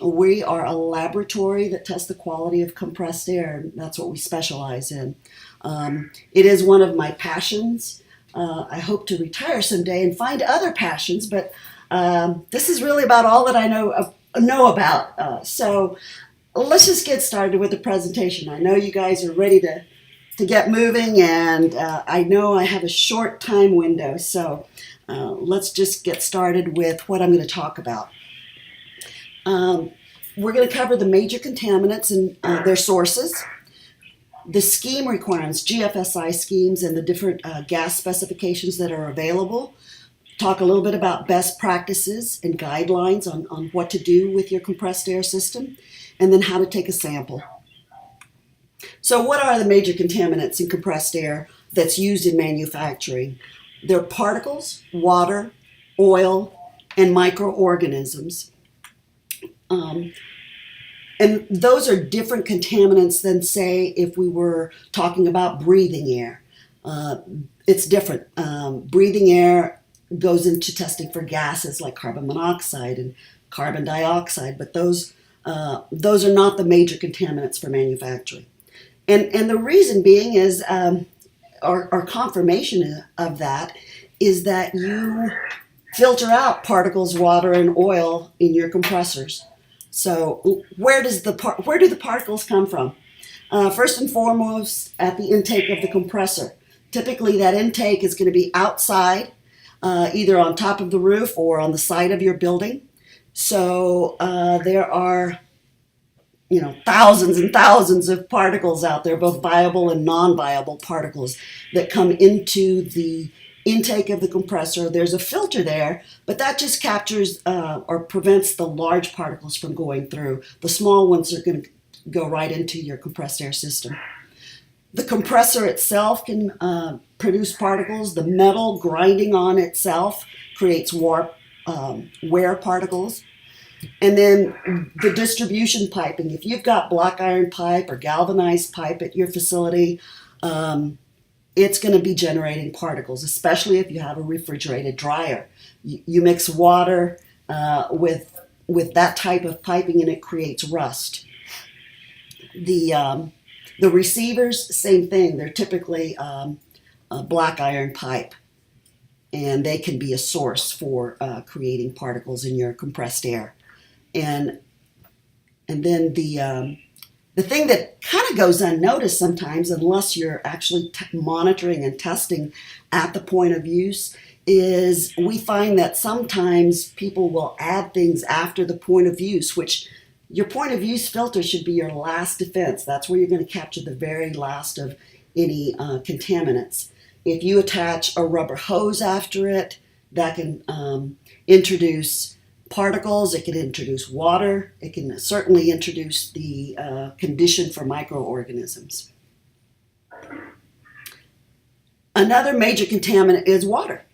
We are a laboratory that tests the quality of compressed air, and that's what we specialize in. It is one of my passions. I hope to retire someday and find other passions, but this is really about all that I know about. So let's just get started with the presentation. I know you guys are ready to get moving, and I know I have a short time window, so let's just get started with what I'm going to talk about. We're going to cover the major contaminants and their sources, the scheme requirements, GFSI schemes, and the different gas specifications that are available. Talk a little bit about best practices and guidelines on what to do with your compressed air system, and then how to take a sample. So what are the major contaminants in compressed air that's used in manufacturing? They're particles, water, oil, and microorganisms. And those are different contaminants than, say, if we were talking about breathing air. It's different. Breathing air goes into testing for gases like carbon monoxide and carbon dioxide, but those are not the major contaminants for manufacturing. And the reason being is, our confirmation of that is that you filter out particles, water, and oil in your compressors. So where do the particles come from? First and foremost, at the intake of the compressor. Typically, that intake is going to be outside, either on top of the roof or on the side of your building. So there are, thousands and thousands of particles out there, both viable and non-viable particles that come into the intake of the compressor. There's a filter there, but that just captures or prevents the large particles from going through. The small ones are going to go right into your compressed air system. The compressor itself can produce particles. The metal grinding on itself creates wear particles. And then the distribution piping. If you've got black iron pipe or galvanized pipe at your facility, it's going to be generating particles, especially if you have a refrigerated dryer. You mix water with that type of piping and it creates rust. The receivers, same thing. They're typically a black iron pipe, and they can be a source for creating particles in your compressed air. And then the thing that kind of goes unnoticed sometimes, unless you're actually monitoring and testing at the point of use, is we find that sometimes people will add things after the point of use, which your point of use filter should be your last defense. That's where you're going to capture the very last of any contaminants. If you attach a rubber hose after it, that can introduce particles, it can introduce water, it can certainly introduce the condition for microorganisms. Another major contaminant is water.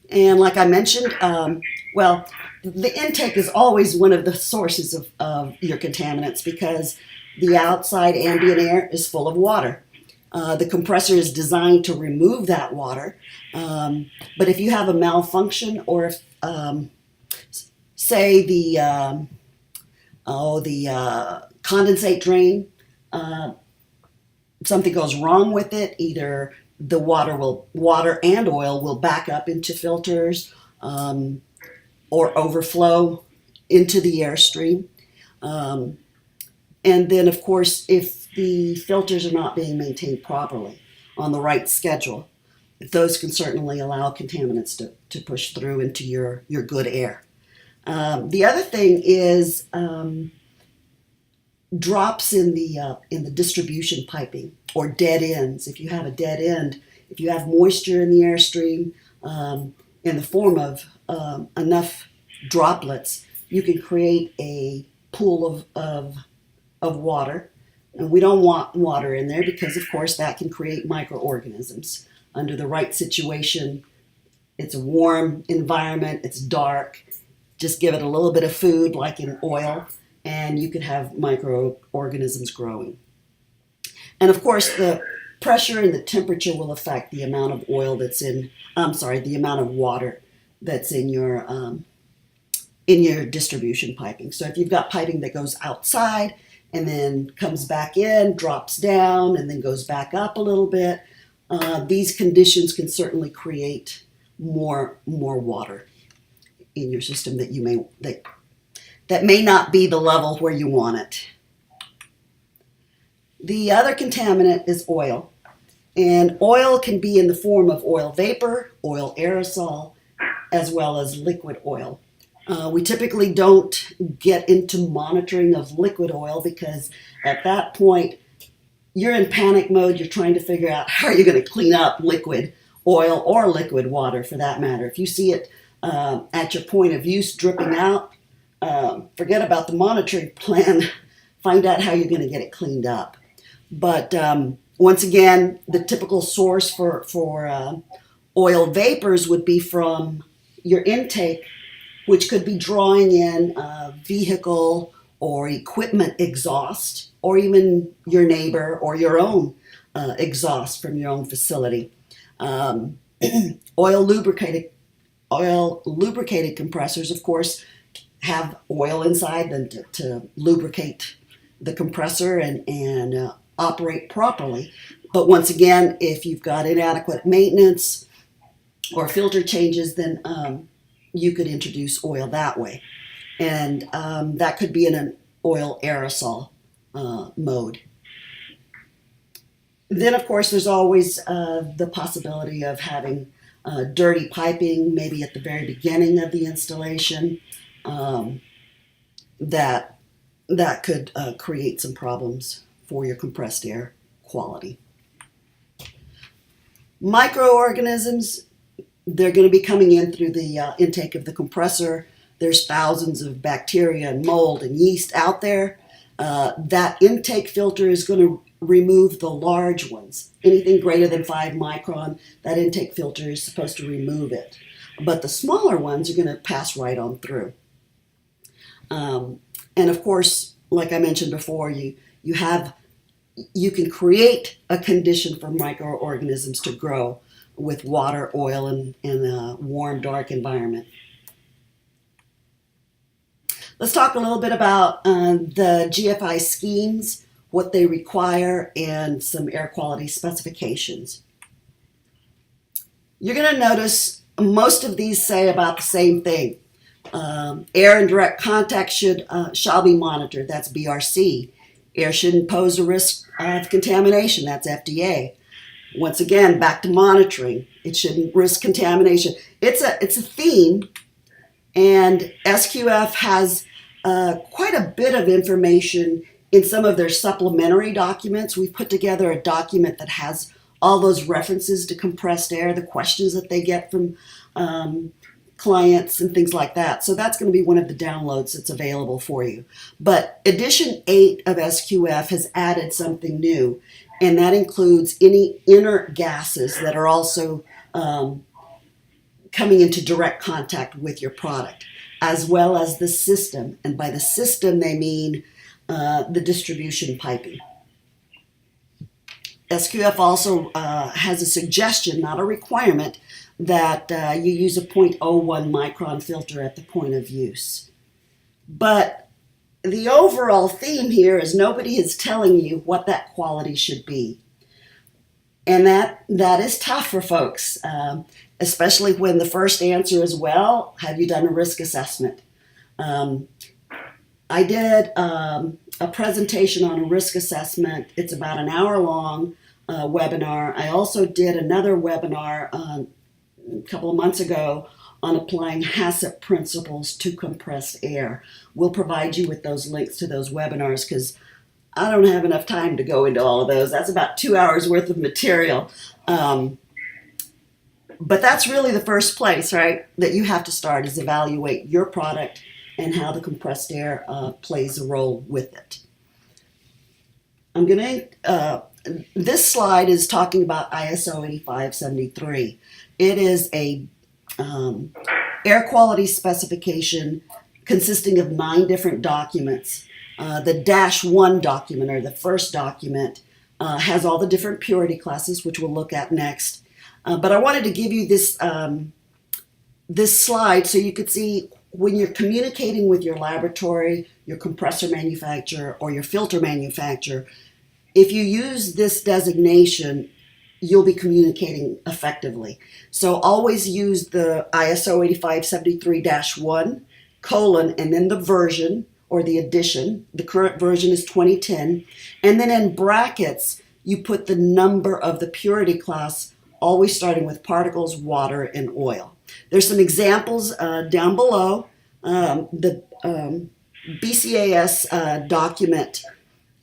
And like I mentioned, the intake is always one of the sources of your contaminants because the outside ambient air is full of water. The compressor is designed to remove that water, but if you have a malfunction or if say the condensate drain, something goes wrong with it, either the water and oil will back up into filters or overflow into the airstream. And then, of course, if the filters are not being maintained properly on the right schedule, those can certainly allow contaminants to push through into your good air. The other thing is drops in the distribution piping or dead ends. If you have a dead end, if you have moisture in the airstream in the form of enough droplets, you can create a pool of water. And we don't want water in there because, of course, that can create microorganisms. Under the right situation, it's a warm environment, it's dark. Just give it a little bit of food, like in oil, and you could have microorganisms growing. And of course, the pressure and the temperature will affect the amount of oil that's in, the amount of water that's in your in your distribution piping. So if you've got piping that goes outside and then comes back in, drops down, and then goes back up a little bit, these conditions can certainly create more water in your system that may not be the level where you want it. The other contaminant is oil. And oil can be in the form of oil vapor, oil aerosol, as well as liquid oil. We typically don't get into monitoring of liquid oil because at that point, you're in panic mode. You're trying to figure out how you're going to clean up liquid oil or liquid water for that matter. If you see it at your point of use dripping out, forget about the monitoring plan. Find out how you're going to get it cleaned up. But once again, the typical source for oil vapors would be from your intake, which could be drawing in vehicle or equipment exhaust, or even your neighbor or your own exhaust from your own facility. Oil lubricated compressors, of course, have oil inside them to lubricate the compressor and operate properly. But once again, if you've got inadequate maintenance or filter changes, then you could introduce oil that way. And that could be in an oil aerosol mode. Then, of course, there's always the possibility of having dirty piping, maybe at the very beginning of the installation, that could create some problems for your compressed air quality. Microorganisms, they're going to be coming in through the intake of the compressor. There's thousands of bacteria and mold and yeast out there. That intake filter is going to remove the large ones. Anything greater than 5 micron, that intake filter is supposed to remove it. But the smaller ones are going to pass right on through. And of course, like I mentioned before, you can create a condition for microorganisms to grow with water, oil, and a warm, dark environment. Let's talk a little bit about the GFI schemes, what they require, and some air quality specifications. You're going to notice most of these say about the same thing. Air in direct contact shall be monitored. That's BRC. Air shouldn't pose a risk of contamination. That's FDA. Once again, back to monitoring. It shouldn't risk contamination. It's a theme, and SQF has quite a bit of information in some of their supplementary documents. We've put together a document that has all those references to compressed air, the questions that they get from clients and things like that. So that's going to be one of the downloads that's available for you. But edition 8 of SQF has added something new, and that includes any inert gases that are also coming into direct contact with your product, as well as the system. And by the system, they mean the distribution piping. SQF also has a suggestion, not a requirement, that you use a 0.01 micron filter at the point of use. But the overall theme here is nobody is telling you what that quality should be. And that is tough for folks, especially when the first answer is, well, have you done a risk assessment? I did a presentation on a risk assessment. It's about an hour long webinar. I also did another webinar a couple of months ago on applying HACCP principles to compressed air. We'll provide you with those links to those webinars because I don't have enough time to go into all of those. That's about 2 hours worth of material. But that's really the first place, right, that you have to start is evaluate your product and how the compressed air plays a role with it. This slide is talking about ISO 8573. It is a air quality specification consisting of 9 different documents. The -1 document, or the first document, has all the different purity classes, which we'll look at next. But I wanted to give you this slide so you could see when you're communicating with your laboratory, your compressor manufacturer, or your filter manufacturer, if you use this designation, you'll be communicating effectively. So always use the ISO 8573-1 colon and then the version or the edition. The current version is 2010. And then in brackets, you put the number of the purity class, always starting with particles, water, and oil. There's some examples down below. The BCAS document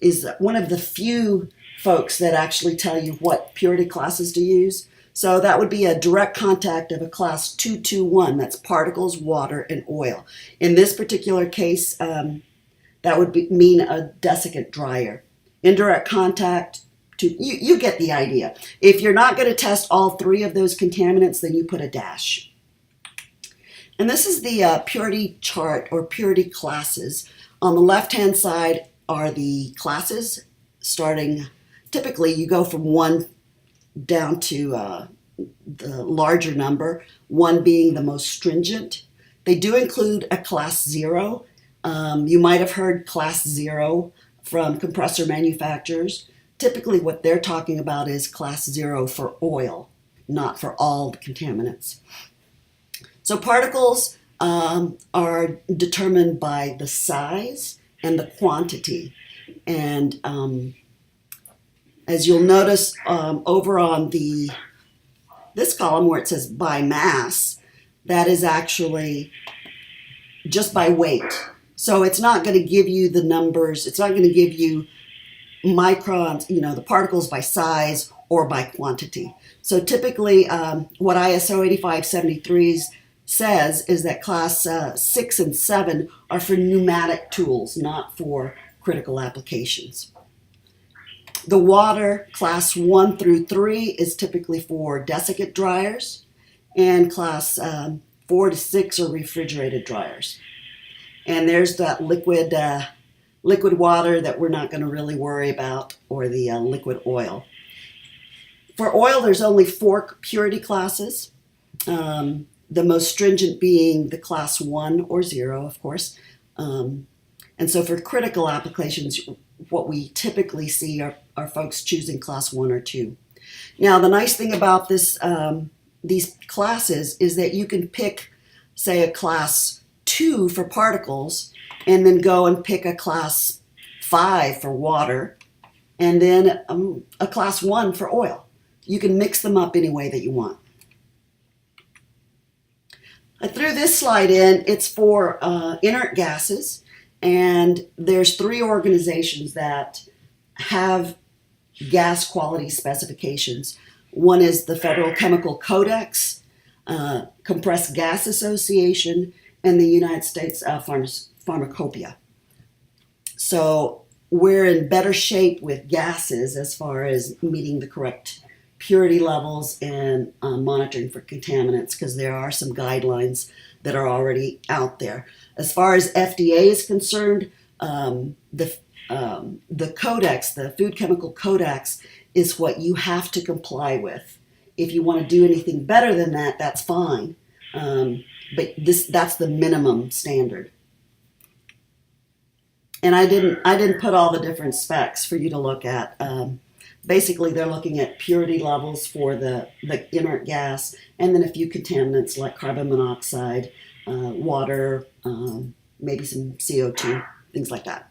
is one of the few folks that actually tell you what purity classes to use. So that would be a direct contact of a class 221, that's particles, water, and oil. In this particular case, that would mean a desiccant dryer. Indirect contact, you get the idea. If you're not going to test all three of those contaminants, then you put a dash. And this is the purity chart or purity classes. On the left-hand side are the classes, starting, typically you go from 1 down to the larger number, 1 being the most stringent. They do include a class 0. You might have heard class 0 from compressor manufacturers. Typically what they're talking about is class 0 for oil, not for all the contaminants. So particles are determined by the size and the quantity. And as you'll notice over on this column where it says by mass, that is actually just by weight. So it's not going to give you the numbers. It's not going to give you microns, the particles by size or by quantity. So typically what ISO 8573 says is that class 6 and 7 are for pneumatic tools, not for critical applications. The water, class 1 through 3, is typically for desiccant dryers, and class 4 to 6 are refrigerated dryers. And there's that liquid water that we're not going to really worry about, or the liquid oil. For oil, there's only 4 purity classes, the most stringent being the class 1 or 0, of course. And so for critical applications, what we typically see are folks choosing class 1 or 2. Now, the nice thing about these classes is that you can pick, say, a class 2 for particles, and then go and pick a class 5 for water, and then a class 1 for oil. You can mix them up any way that you want. I threw this slide in. It's for inert gases, and there's 3 organizations that have gas quality specifications. One is the Federal Chemical Codex, Compressed Gas Association, and the United States Pharmacopoeia. So we're in better shape with gases as far as meeting the correct purity levels and monitoring for contaminants, because there are some guidelines that are already out there. As far as FDA is concerned, the codex, the Food Chemical Codex, is what you have to comply with. If you want to do anything better than that, that's fine. But that's the minimum standard. And I didn't put all the different specs for you to look at. Basically, they're looking at purity levels for the inert gas, and then a few contaminants like carbon monoxide, water, maybe some CO2, things like that.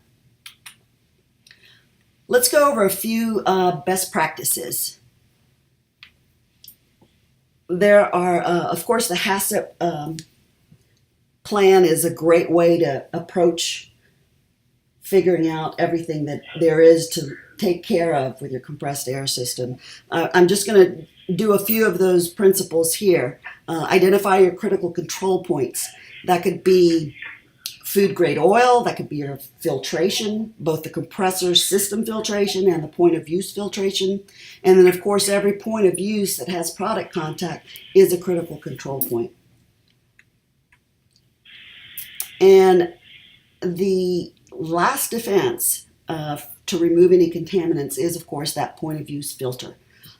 Let's go over a few best practices. There are, of course, the HACCP plan is a great way to approach figuring out everything that there is to take care of with your compressed air system. I'm just going to do a few of those principles here. Identify your critical control points. That could be food grade oil, that could be your filtration, both the compressor system filtration and the point of use filtration. And then of course every point of use that has product contact is a critical control point. And the last defense to remove any contaminants is of course that point of use filter.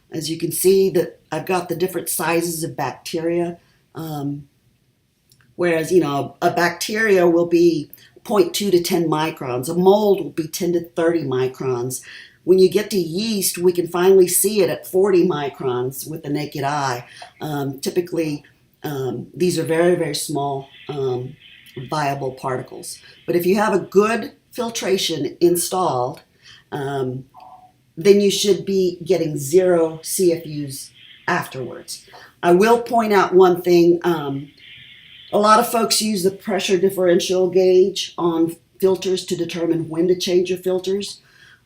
As you can see that I've got the different sizes of bacteria. Whereas, a bacteria will be 0.2 to 10 microns. A mold will be 10 to 30 microns. When you get to yeast, we can finally see it at 40 microns with the naked eye. Typically, these are very, very small viable particles. But if you have a good filtration installed, then you should be getting 0 CFUs afterwards. I will point out one thing. A lot of folks use the pressure differential gauge on filters to determine when to change your filters.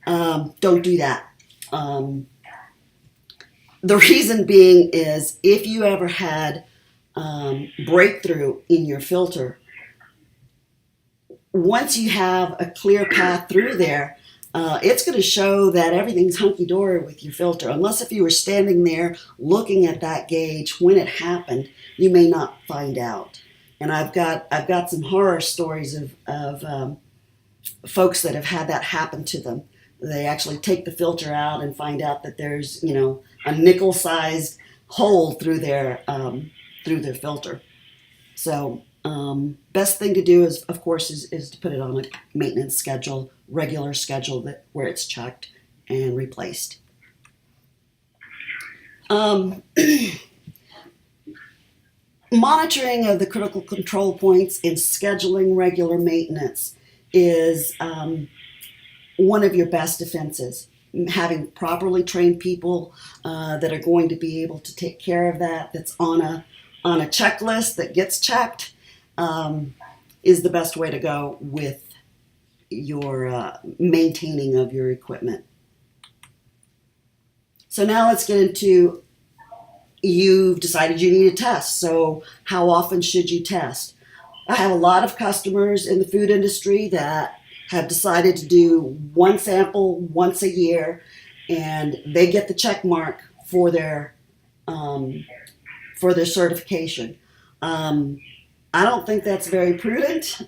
Don't do that. The reason being is if you ever had breakthrough in your filter, once you have a clear path through there, it's going to show that everything's hunky-dory with your filter. Unless if you were standing there looking at that gauge when it happened, you may not find out. And I've got some horror stories of folks that have had that happen to them. They actually take the filter out and find out that there's a nickel-sized hole through their filter. So best thing to do is, of course, is to put it on a maintenance schedule, regular schedule where it's checked and replaced. Monitoring of the critical control points and scheduling regular maintenance is one of your best defenses. Having properly trained people that are going to be able to take care of that's on a checklist that gets checked, is the best way to go with your maintaining of your equipment. So now let's get into, you've decided you need a test. So how often should you test? I have a lot of customers in the food industry that have decided to do one sample once a year, and they get the check mark for their certification. I don't think that's very prudent.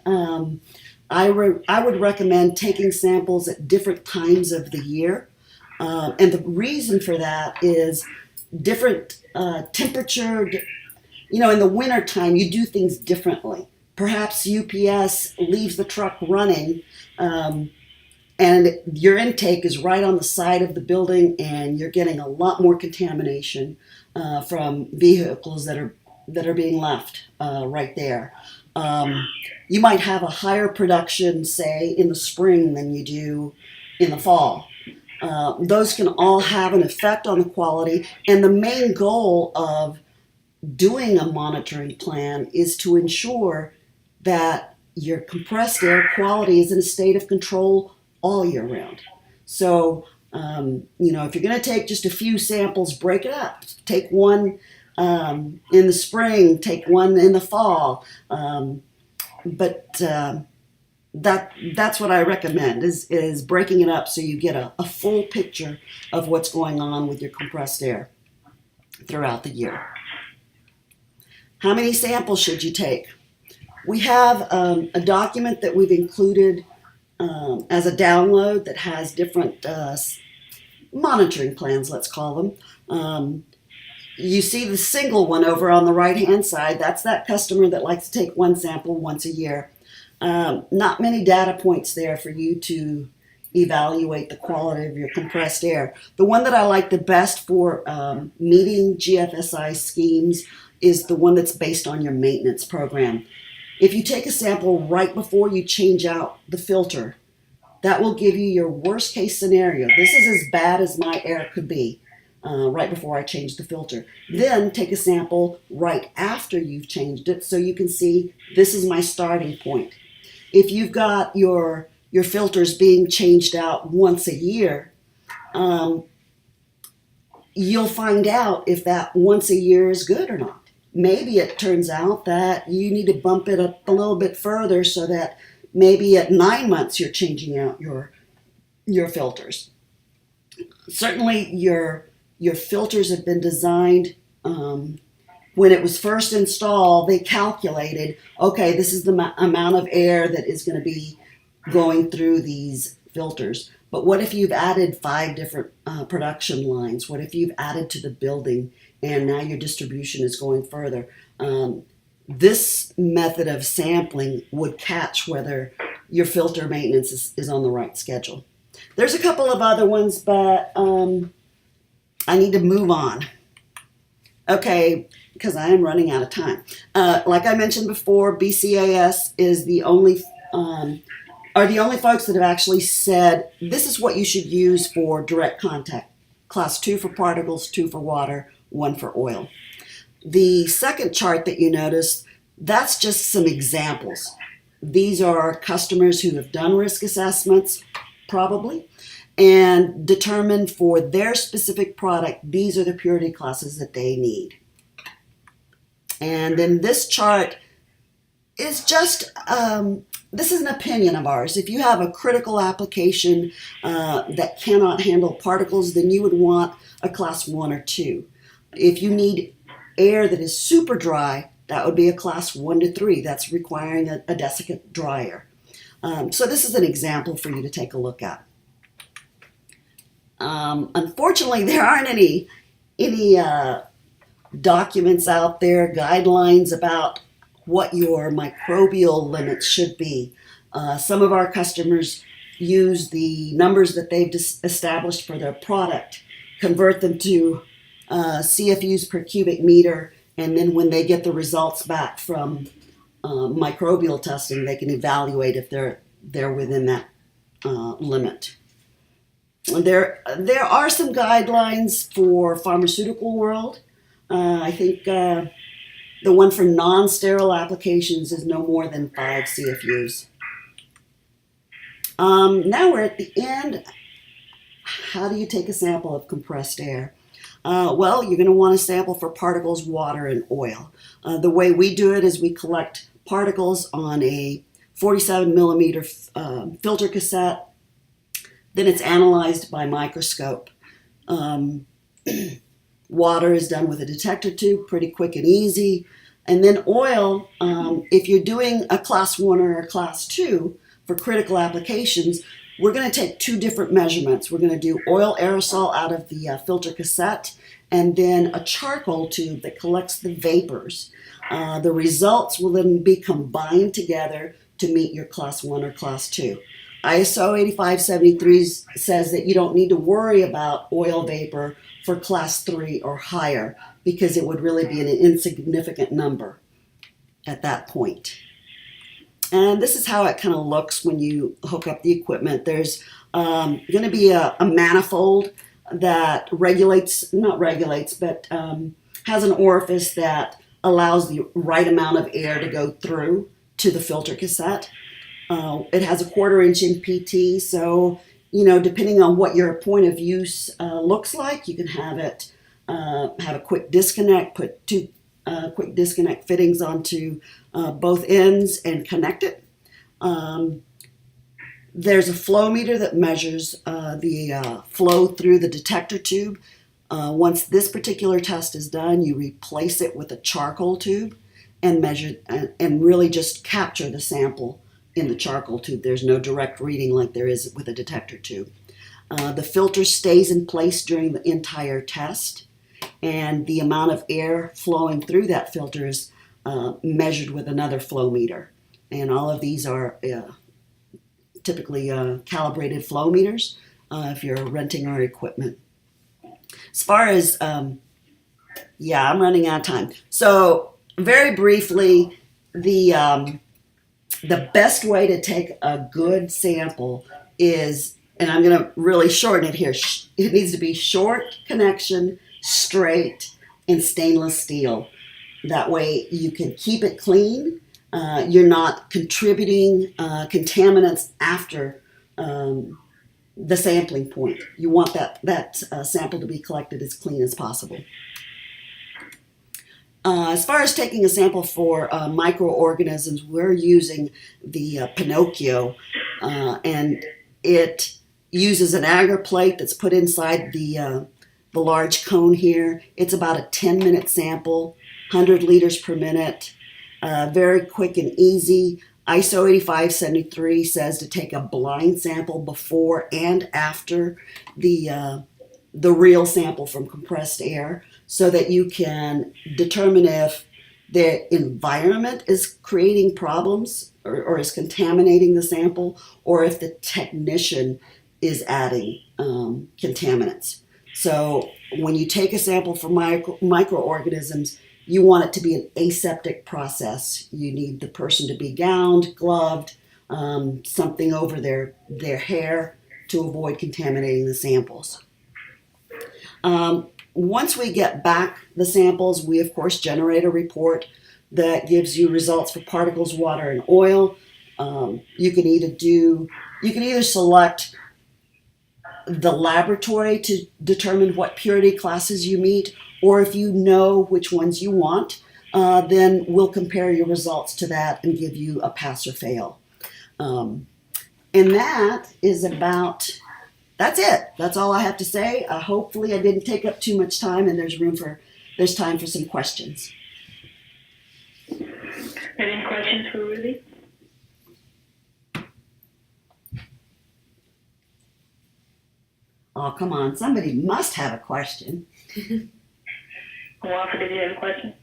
I would recommend taking samples at different times of the year, and the reason for that is different temperature. In the wintertime, you do things differently. Perhaps UPS leaves the truck running, and your intake is right on the side of the building, and you're getting a lot more contamination from vehicles that are being left right there. You might have a higher production, say, in the spring than you do in the fall. Those can all have an effect on the quality, and the main goal of doing a monitoring plan is to ensure that your compressed air quality is in a state of control all year round. So, if you're going to take just a few samples, break it up. Take one in the spring, take one in the fall. But that's what I recommend is breaking it up so you get a full picture of what's going on with your compressed air throughout the year. How many samples should you take? We have a document that we've included as a download that has different monitoring plans, let's call them. You see the single one over on the right-hand side. That's that customer that likes to take one sample once a year. Not many data points there for you to evaluate the quality of your compressed air. The one that I like the best for meeting GFSI schemes is the one that's based on your maintenance program. If you take a sample right before you change out the filter, that will give you your worst case scenario. This is as bad as my air could be right before I change the filter. Then take a sample right after you've changed it so you can see this is my starting point. If you've got your filters being changed out once a year, you'll find out if that once a year is good or not. Maybe it turns out that you need to bump it up a little bit further so that maybe at 9 months you're changing out your filters. Certainly your filters have been designed, when it was first installed, they calculated, okay, this is the amount of air that is going to be going through these filters. But what if you've added 5 different production lines? What if you've added to the building and now your distribution is going further? this method of sampling would catch whether your filter maintenance is on the right schedule. There's a couple of other ones, but I need to move on. Okay, because I am running out of time. Like I mentioned before, BCAS is the only are the only folks that have actually said this is what you should use for direct contact. Class 2 for particles, 2 for water, 1 for oil. The second chart that you notice, that's just some examples. These are customers who have done risk assessments, probably, and determined for their specific product, these are the purity classes that they need. And then this chart is just, this is an opinion of ours. If you have a critical application that cannot handle particles, then you would want a class 1 or 2. If you need air that is super dry, that would be a class 1 to 3. That's requiring a desiccant dryer. So this is an example for you to take a look at. Unfortunately, there aren't any documents out there, guidelines about what your microbial limits should be. Some of our customers use the numbers that they've established for their product, convert them to CFUs per cubic meter, and then when they get the results back from microbial testing, they can evaluate if they're within that limit. There are some guidelines for pharmaceutical world. I think the one for non-sterile applications is no more than 5 CFUs. Now we're at the end. How do you take a sample of compressed air? Well, you're going to want to sample for particles, water, and oil. The way we do it is we collect particles on a 47 millimeter filter cassette. Then it's analyzed by microscope. Water is done with a detector tube, pretty quick and easy. And then oil, if you're doing a class 1 or a class 2 for critical applications, we're going to take 2 different measurements. We're going to do oil aerosol out of the filter cassette and then a charcoal tube that collects the vapors. The results will then be combined together to meet your class 1 or class 2. ISO 8573 says that you don't need to worry about oil vapor for class 3 or higher because it would really be an insignificant number at that point. And this is how it kind of looks when you hook up the equipment. There's going to be a manifold that has an orifice that allows the right amount of air to go through to the filter cassette. It has a 1/4 inch in PT, so depending on what your point of use looks like, you can have it have a quick disconnect, put 2 quick disconnect fittings onto both ends and connect it. There's a flow meter that measures the flow through the detector tube. Once this particular test is done, you replace it with a charcoal tube and measure and really just capture the sample in the charcoal tube. There's no direct reading like there is with a detector tube. The filter stays in place during the entire test, and the amount of air flowing through that filter is measured with another flow meter. And all of these are typically calibrated flow meters if you're renting our equipment. As far as, I'm running out of time. So very briefly, the best way to take a good sample is, and I'm going to really shorten it here, it needs to be short connection, straight, and stainless steel. That way you can keep it clean. You're not contributing contaminants after the sampling point. You want that sample to be collected as clean as possible. As far as taking a sample for microorganisms, we're using the Pinocchio, and it uses an agar plate that's put inside the large cone here. It's about a 10-minute sample, 100 liters per minute, very quick and easy. ISO 8573 says to take a blind sample before and after the real sample from compressed air, so that you can determine if the environment is creating problems or is contaminating the sample, or if the technician is adding contaminants. So when you take a sample for microorganisms, you want it to be an aseptic process. You need the person to be gowned, gloved, something over their hair to avoid contaminating the samples. Once we get back the samples, we of course generate a report that gives you results for particles, water, and oil. You can either select the laboratory to determine what purity classes you meet, or if you know which ones you want, then we'll compare your results to that and give you a pass or fail. And that's it. That's all I have to say. Hopefully I didn't take up too much time, and there's time for some questions. Any questions for Ruby? Oh, come on. Somebody must have a question. Walker, did you have a question?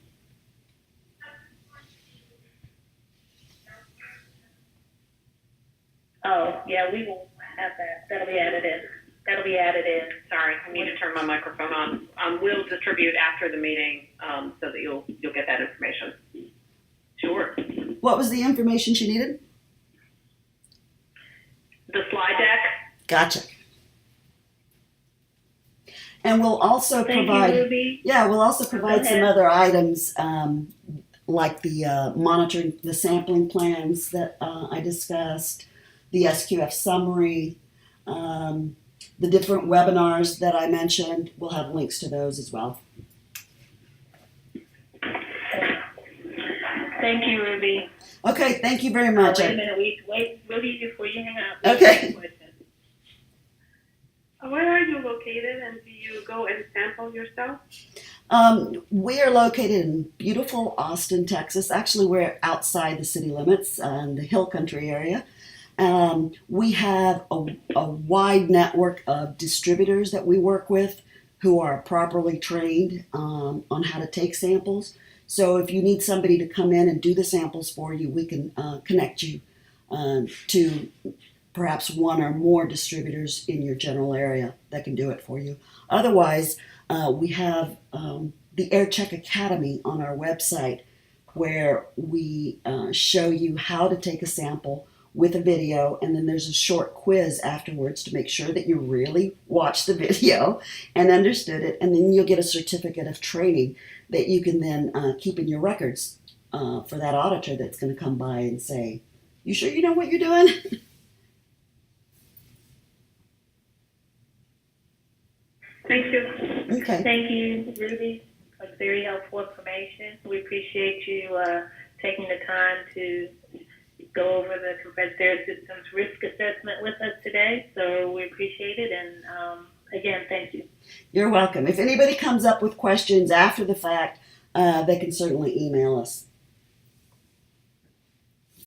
Oh, yeah, we will have that. That'll be added in. Sorry, I need to turn my microphone on. We'll distribute after the meeting so that you'll get that information. Sure. What was the information she needed? The slide deck. Gotcha. And we'll also provide. You, Ruby. Yeah, we'll also provide some other items like the monitoring, the sampling plans that I discussed, the SQF summary, the different webinars that I mentioned. We'll have links to those as well. Thank you, Ruby. Okay, thank you very much. Wait a minute. Wait, Ruby, before you hang up. Okay. Where are you located, and do you go and sample yourself? We are located in beautiful Austin, Texas. Actually, we're outside the city limits in the Hill Country area. We have a wide network of distributors that we work with who are properly trained on how to take samples. So if you need somebody to come in and do the samples for you, we can connect you to perhaps one or more distributors in your general area that can do it for you. Otherwise, we have the AirCheck Academy on our website, where we show you how to take a sample with a video, and then there's a short quiz afterwards to make sure that you really watched the video and understood it, and then you'll get a certificate of training that you can then keep in your records for that auditor that's going to come by and say, "You sure you know what you're doing?" Thank you. Okay. Thank you, Ruby. That's very helpful information. We appreciate you taking the time to go over the compressed air systems risk assessment with us today. So we appreciate it. And again, thank you. You're welcome. If anybody comes up with questions after the fact, they can certainly email us.